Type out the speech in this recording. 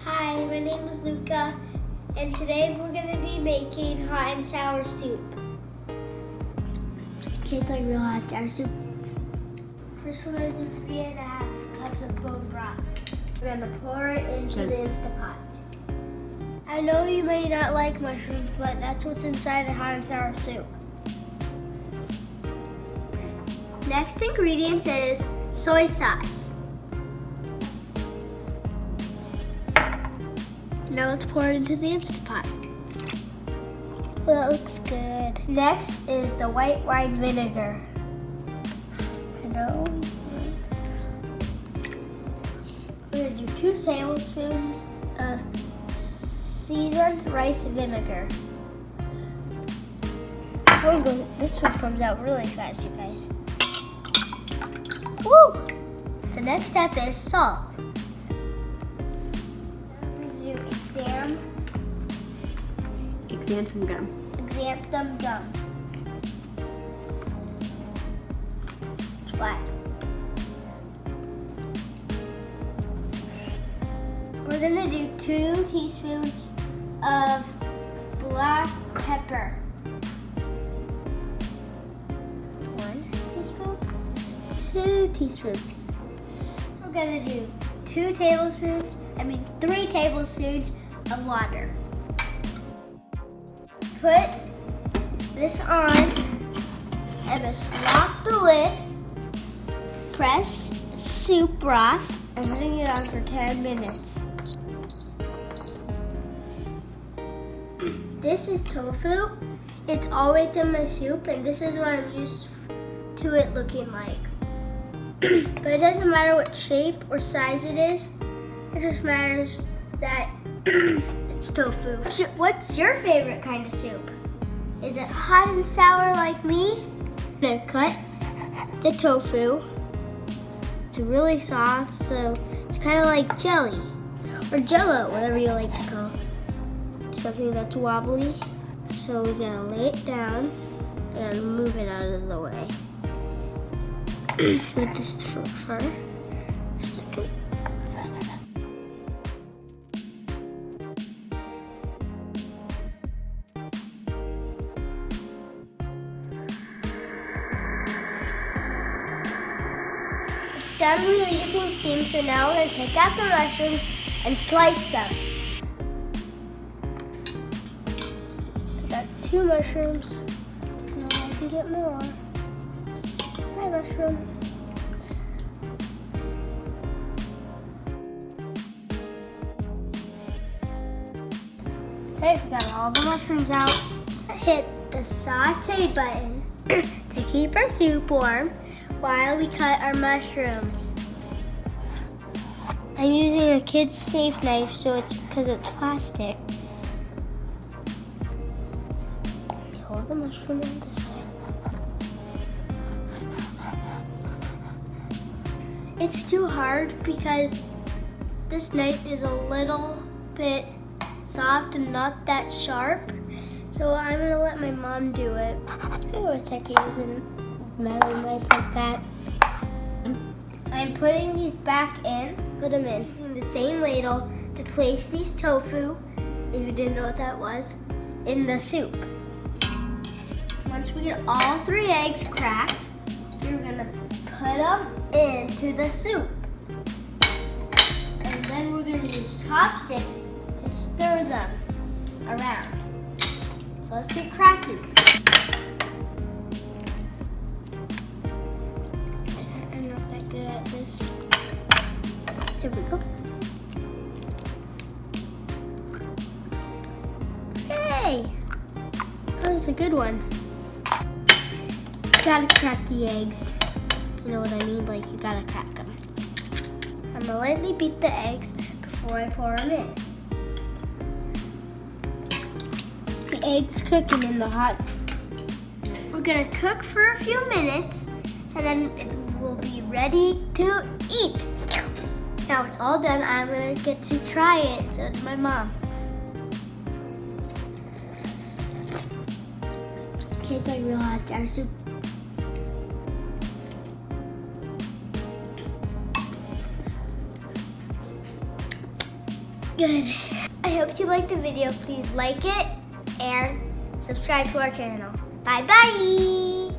Hi, my name is Luca, and today we're going to be making hot and sour soup. Tastes like real hot and sour soup. First, we're going to do 3.5 cups of bone broth. We're going to pour it into the Instapot. I know you may not like mushrooms, but that's what's inside a hot and sour soup. Next ingredient is soy sauce. Now let's pour it into the Instapot. Well, that looks good. Next is the white wine vinegar. We're going to do 2 tablespoons of seasoned rice vinegar. This one comes out really fast, you guys. Woo! The next step is salt. Xanthan gum. Xanthan gum. Flat. We're gonna do 2 teaspoons of black pepper. 1 teaspoon, 2 teaspoons. We're gonna do 3 tablespoons of water. Put this on and slop the lid. Press soup broth and putting it on for 10 minutes. This is tofu. It's always in my soup, and this is what I'm used to it looking like. But it doesn't matter what shape or size it is. It just matters that it's tofu. What's your favorite kind of soup? Is it hot and sour like me? I'm gonna cut the tofu. It's really soft, so it's kind of like jelly or jello, whatever you like to call it. Something that's wobbly. So we're gonna lay it down and move it out of the way. With this for a second. It's done releasing steam, so now we're going to take out the mushrooms and slice them. I got 2 mushrooms. Now I can get more. Hi, mushroom. Okay, we got all the mushrooms out. Hit the saute button to keep our soup warm while we cut our mushrooms. I'm using a kid's safe knife, so it's because it's plastic. Hold the mushroom on this side. It's too hard because this knife is a little bit soft and not that sharp. So I'm gonna let my mom do it. I wish I could use a metal knife like that. I'm putting these back in, using the same ladle to place these tofu, if you didn't know what that was, in the soup. Once we get all 3 eggs cracked, you're gonna put them into the soup. And then we're gonna use chopsticks to stir them around. So let's get cracking. I'm not that good at this. Here we go. Hey! That was a good one. You gotta crack the eggs. You know what I mean? Like, you gotta crack them. I'm gonna lightly beat the eggs before I pour them in. The eggs cooking in the hot. We're gonna cook for a few minutes, and then it will be ready to eat. Now it's all done, I'm gonna get to try it, so does my mom. Tastes like real hot sour soup. Good. I hope you liked the video. Please like it and subscribe to our channel. Bye-bye.